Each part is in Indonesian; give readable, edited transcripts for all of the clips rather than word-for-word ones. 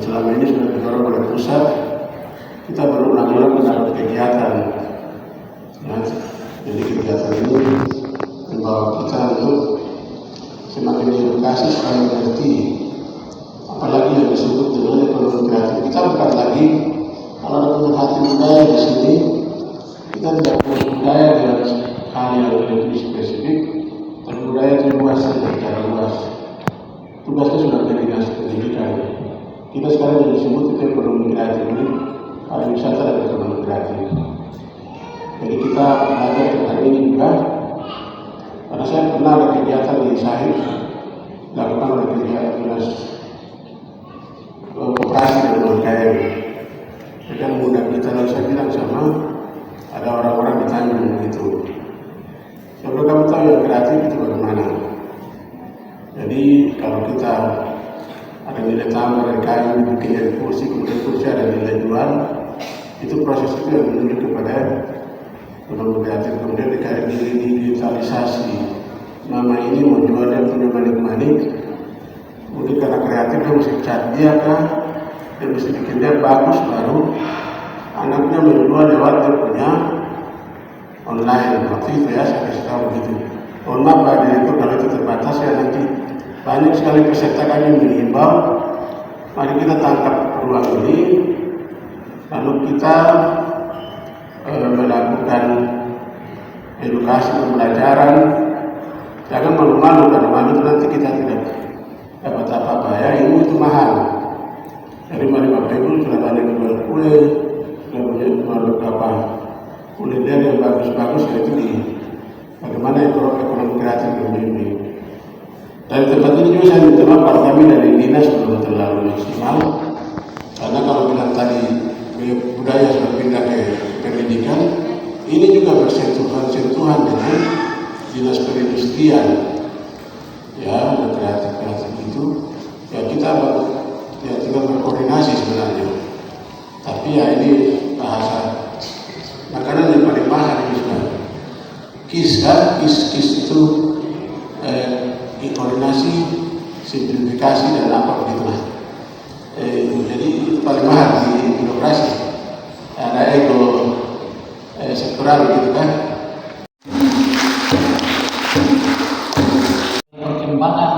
selama ini sudah didorong oleh pusat, kita berulang-ulang mendapat kegiatan. Ya, jadi kegiatan ini membawa kita untuk semakin edukasi supaya mengerti, apalagi yang disebut dengan ekonomi kreatif. Kita bukan lagi kalau ada pemerhati budaya di sini, kita tidak punya budaya dengan hal yang lebih spesifik, tapi budaya itu luas saja, secara luas. Tugasnya sudah dari dinas pendidikan. Kita sekarang yang disebut itu ekonomi kreatif ini, pariwisata dan ekonomi kreatif. Jadi kita belajar tentang ini juga, karena saya pernah ada kegiatan di Sahid, dilakukan oleh kegiatan dinas koperasi dan UMKM. Jadi mudah kita lalu saya bilang sama ada orang-orang di Tanjung itu. Sebelum kamu tahu yang kreatif itu bagaimana? Jadi kalau kita ada nilai tambah dari kayu, bikin dari kursi, kemudian kursi ada nilai jual, itu proses itu yang menuju kepada ekonomi kreatif. Kemudian digitalisasi. Mama ini mau jual dia punya manik-manik, mungkin karena kreatif dia mesti cat dia kan, dia mesti bikin dia bagus, baru anaknya menjual lewat dia punya online. Waktu itu ya saya kasih tahu gitu. Mohon maaf Pak Direktur kalau itu terbatas ya, nanti banyak sekali peserta kami mengimbau, mari kita tangkap peluang ini, lalu kita melakukan edukasi pembelajaran. Jangan malu-malu, karena malu itu nanti kita tidak dapat apa-apa ya, ilmu itu mahal. Jadi mari Bapak Ibu sudah banyak jual kue, sudah punya jual beberapa kuliner yang bagus-bagus, yaitu di bagaimana ekonomi kreatif ini. Dari tempat ini juga saya minta maaf kalau kami dari dinas belum terlalu maksimal, karena kalau bilang tadi budaya sudah pindah ke pendidikan, ini juga bersentuhan dengan dinas perindustrian, ya, dan kreatif itu, ya kita ya tinggal berkoordinasi sebenarnya. Tapi ya ini bahasa makanan yang paling mahal ini sudah kis itu koordinasi, simplifikasi dan apa begitulah. Jadi itu paling mahal di birokrasi. Ada ego sektoral gitu kan. Perkembangan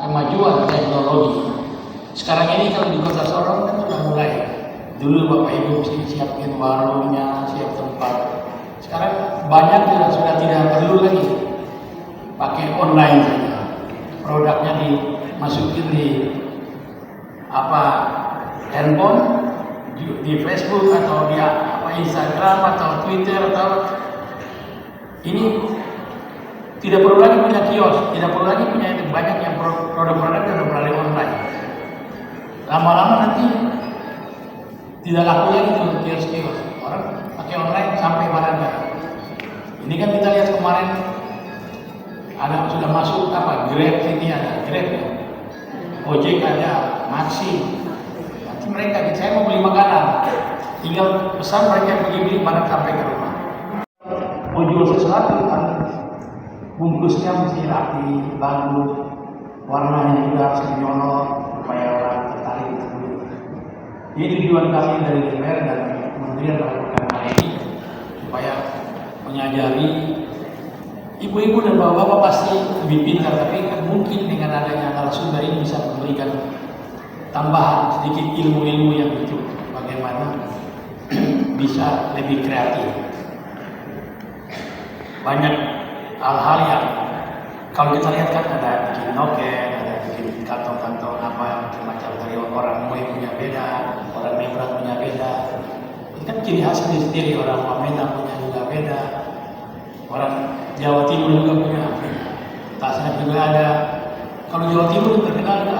kemajuan teknologi. Sekarang ini kalau di Kota Sorong kan sudah mulai. Dulu Bapak Ibu mesti siapkan warungnya, siap tempat. Sekarang banyak sudah tidak perlu lagi pakai online saja. Produknya dimasukin di handphone, di Facebook atau di Instagram atau Twitter atau ini tidak perlu lagi punya kios, tidak perlu lagi punya itu, banyak yang produk-produk sudah melalui online. Lama-lama nanti tidak laku lagi tuh kios-kios, orang pakai online sampai mana. Ini kan kita lihat kemarin ada sudah masuk Grab, ini ada Grab ya, Ojek ada, Maxi. Nanti mereka, saya mau beli makanan, tinggal pesan mereka beli barang sampai ke rumah. Mau jual sesuatu kan, bungkusnya mesti rapi, bagus, warnanya juga harus menyolok supaya orang tertarik untuk beli. Ini tujuan kami dari DPR dan Kementerian melakukan hal ini supaya menyadari ibu-ibu dan bapak-bapak pasti lebih pintar, tapi kan mungkin dengan adanya narasumber ini bisa memberikan tambahan sedikit ilmu-ilmu yang itu bagaimana bisa lebih kreatif. Banyak hal-hal yang kalau kita lihat kan ada bikin noken, ada bikin kantong-kantong macam dari orang Mui punya beda, orang Niprat punya beda. Ini kan ciri khas sendiri, orang Wamena punya juga beda, orang Jawa Timur juga punya, tasnya juga ada. Kalau Jawa Timur terkenal dengan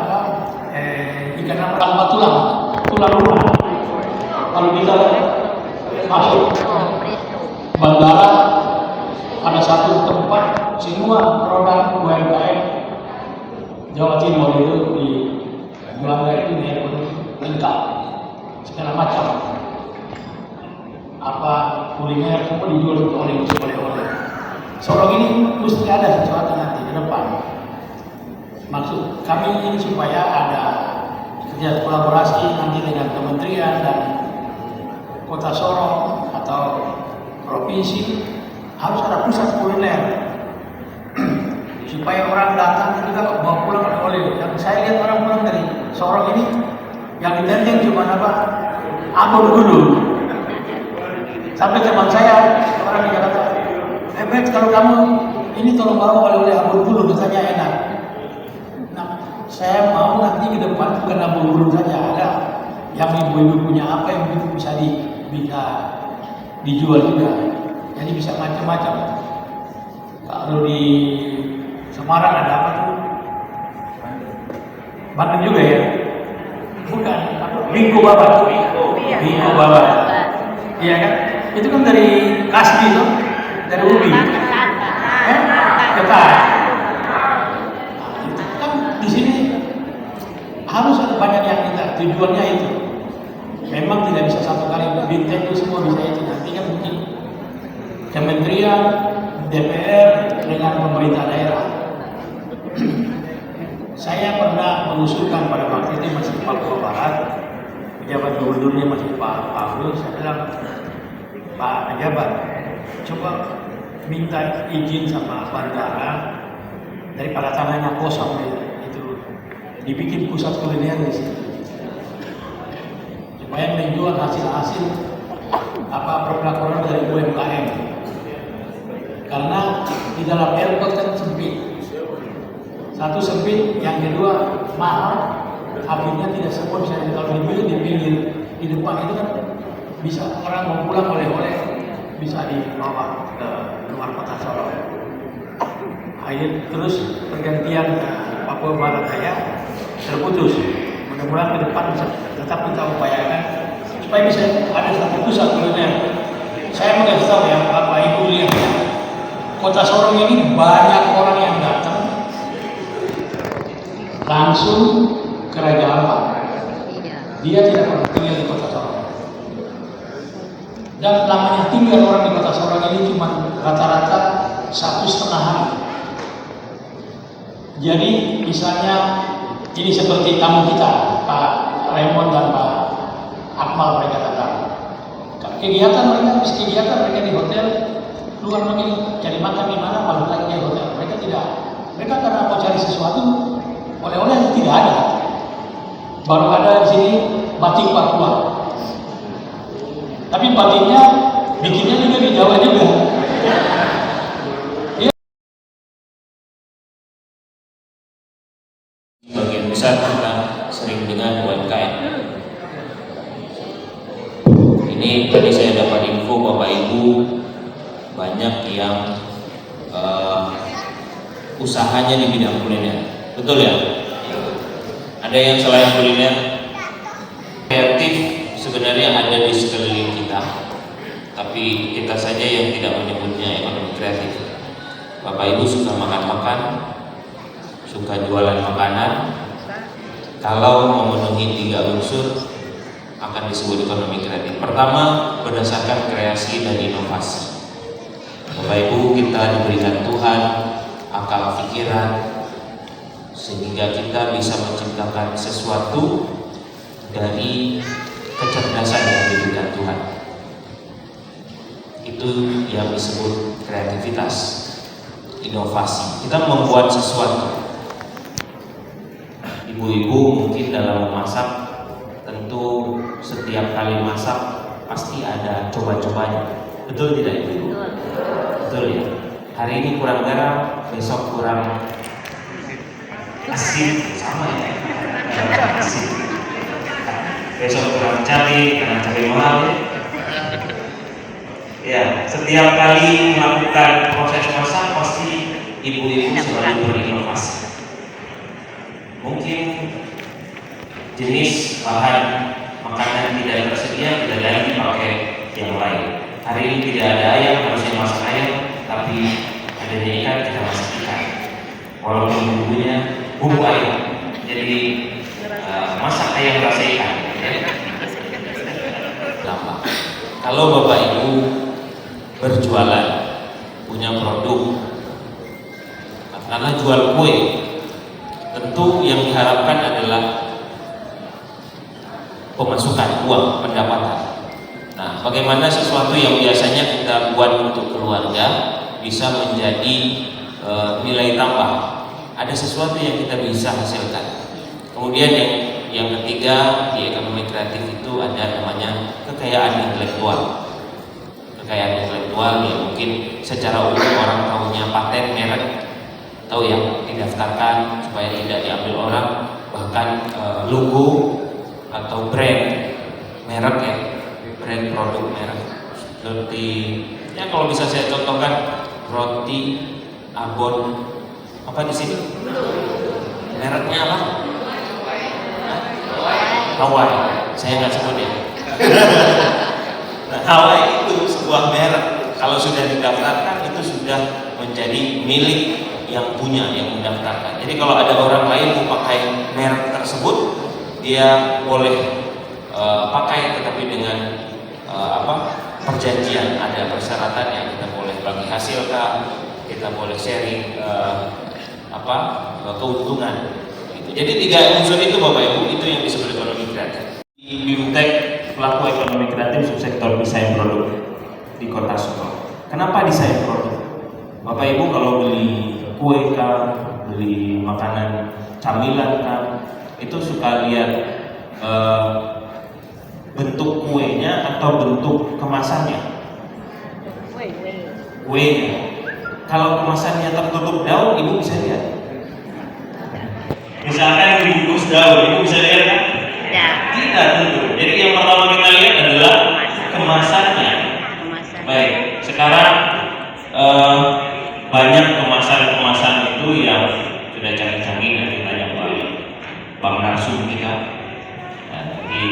ikan apa? Tanpa tulang lunak. Kalau kita masuk bandara, ada satu tempat semua produk UMKM Jawa Timur itu di Belanda itu lengkap, segala macam. Kuliner semua dijual untuk oleh-oleh. Sorong ini mesti ada sesuatu nanti ke depan. Maksud kami ini supaya ada kerja kolaborasi nanti dengan kementerian dan kota Sorong atau provinsi harus ada pusat kuliner supaya orang datang juga bawa pulang oleh-oleh. Yang saya lihat orang pulang dari Sorong ini yang ditenteng cuma apa? Abon dulu. Sampai teman saya orang di Jakarta, Bet, kalau kamu ini tolong bawa oleh-oleh abon dulu, katanya enak. Nah, saya mau nanti ke depan bukan abon dulu saja, ada yang ibu-ibu punya apa yang bisa dijual juga. Jadi bisa macam-macam. Kalau di Semarang ada apa tuh? Bandeng juga ya? Bukan, Bingko Babat. Bingko Babat. Iya kan? Itu kan dari kasbi tuh, dari ubi. Dekat. Itu kan di sini harus ada banyak yang kita tujuannya itu. Memang tidak bisa satu kali bintang itu semua bisa itu. Nanti kan mungkin kementerian, DPR dengan pemerintah daerah. Saya pernah mengusulkan pada waktu itu masih Papua Barat, pejabat gubernurnya masih Pak Pablo. Saya bilang, Pak pejabat, coba minta izin sama bandara daripada tanahnya kosong itu dibikin pusat kuliner di sini supaya menjual hasil-hasil produk-produk dari UMKM. Karena di dalam airport kan sempit. Satu sempit, yang kedua mahal. Akhirnya tidak semua bisa kalau dibeli di pinggir, di depan itu kan bisa orang mau pulang oleh-oleh bisa dibawa ke luar kota Sorong. Akhir terus pergantian ke Papua Barat Daya terputus. Mudah-mudahan ke depan bisa tetap kita upayakan supaya bisa ada satu pusat kuliner. Saya mau kasih tahu ya Bapak Ibu lihat ya, kota Sorong ini banyak orang yang datang langsung ke Raja Ampat. Dia tidak pernah tinggal di kota Sorong. Dan lamanya tinggal orang di kota Sorong ini cuma rata-rata 1,5 hari. Jadi misalnya ini seperti tamu kita, Pak Raymond dan Pak Akmal, mereka datang. Kegiatan mereka di hotel, luar negeri cari makan di mana, balik lagi ke hotel. Mereka tidak. Mereka karena mau cari sesuatu, oleh-oleh yang tidak ada. Baru ada di sini batik Papua. Tapi batiknya bikinnya juga di Jawa juga. Bagian besar kita sering dengan UMKM. Ini tadi saya dapat info Bapak Ibu banyak yang usahanya di bidang kuliner, betul ya? Ada yang selain kuliner, kreatif sebenarnya ada di sekeliling kita, tapi kita saja yang tidak menyebutnya ekonomi kreatif. Bapak Ibu suka makan-makan, suka jualan makanan. Kalau memenuhi 3 unsur akan disebut ekonomi kreatif. Pertama, berdasarkan kreasi dan inovasi. Bapak Ibu, kita diberikan Tuhan akal pikiran sehingga kita bisa menciptakan sesuatu dari kecerdasan yang diberikan Tuhan. Itu yang disebut kreativitas, inovasi. Kita membuat sesuatu. Ibu-ibu mungkin dalam memasak, tentu setiap kali masak pasti ada coba-cobanya. Betul tidak Ibu? Betul ya. Hari ini kurang garam, besok kurang asin, sama ya. Asin. Besok kurang cabai karena cabai mahal. Ya, setiap kali melakukan proses masak pasti ibu-ibu selalu berinovasi. Mungkin jenis bahan makanan tidak tersedia, kita ganti pakai yang lain. Hari ini tidak ada ayam, harusnya masak ayam, tapi adanya ikan, kita masak ikan. Walaupun bumbunya bumbu ayam, jadi masak ayam rasa ikan. Gampang. Kalau Bapak Ibu berjualan, punya produk, karena jual kue, tentu yang diharapkan adalah pemasukan, uang, pendapatan. Nah, bagaimana sesuatu yang biasanya kita buat untuk keluarga bisa menjadi nilai tambah. Ada sesuatu yang kita bisa hasilkan. Kemudian yang ketiga di ekonomi kreatif itu ada namanya kekayaan intelektual. Kekayaan intelektual ya mungkin secara umum orang tahunya paten, merek, tahu ya, didaftarkan supaya tidak diambil orang, bahkan logo atau brand merek ya, brand produk merek seperti ya kalau bisa saya contohkan roti Abon apa di sini mereknya apa? Hawaii, saya nggak sebut ya. Nah, Hawaii itu sebuah merek, kalau sudah didaftarkan itu sudah menjadi milik yang punya, yang mendaftarkan. Jadi kalau ada orang lain mau pakai merek tersebut, dia boleh pakai, tetapi dengan perjanjian, ada persyaratan yang kita boleh bagi hasil kah, kita boleh sharing keuntungan. Jadi 3 unsur itu Bapak Ibu, itu yang disebut ekonomi kreatif. Di BIMTEK pelaku ekonomi kreatif subsektor desain produk di Kota Solo. Kenapa desain produk? Bapak Ibu kalau beli kue kan, beli makanan camilan kan, itu suka lihat bentuk kuenya atau bentuk kemasannya. Kuenya. Kalau kemasannya tertutup daun, Ibu bisa lihat. Misalkan dibungkus daun, Ibu bisa lihat kan? Ya. Tidak tentu. Jadi yang pertama kita lihat adalah kemasannya. Baik, sekarang banyak kemasan itu yang sudah canggih-canggih, nanti tanya Bang Narsum kita. Nah, nanti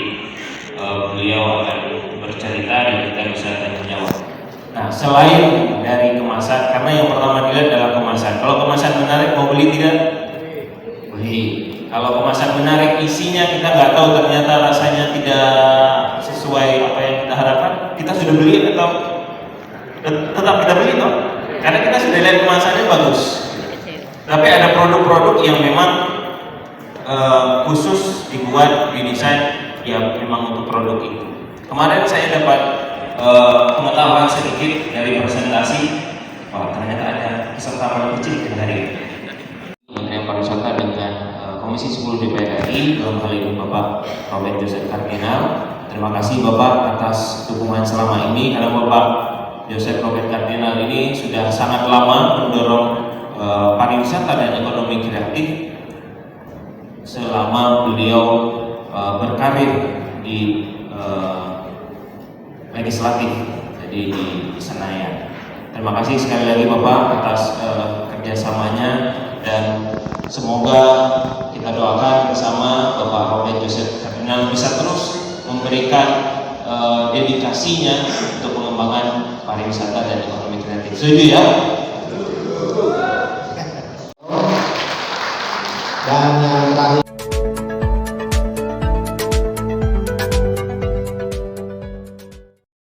beliau akan bercerita dan kita bisa tanya jawab. Nah, selain dari kemasan, karena yang pertama dilihat adalah kemasan. Kalau kemasan menarik, mau beli tidak? Beli. Kalau kemasan menarik, isinya kita nggak tahu, ternyata rasanya tidak sesuai apa yang kita harapkan, kita sudah beli atau tetap kita beli toh? Karena kita sudah lihat kemasannya bagus. Tapi ada produk-produk yang memang khusus dibuat, didesain ya memang untuk produk itu. Kemarin saya dapat pengetahuan sedikit dari presentasi, wah ternyata ada peserta paling kecil yang hari ini. Kementerian Pariwisata dengan Komisi 10 DPR RI, dalam hal ini Bapak Robert Joseph Kardinal. Terima kasih Bapak atas dukungan selama ini, karena Bapak Joseph Robert Kardinal ini sudah sangat lama mendorong pariwisata dan ekonomi kreatif selama beliau berkarir di legislatif, jadi di Senayan. Terima kasih sekali lagi Bapak atas kerjasamanya, dan semoga kita doakan bersama Bapak Robert Joseph Kardinal bisa terus memberikan dedikasinya untuk pengembangan pariwisata dan ekonomi kreatif. Setuju ya?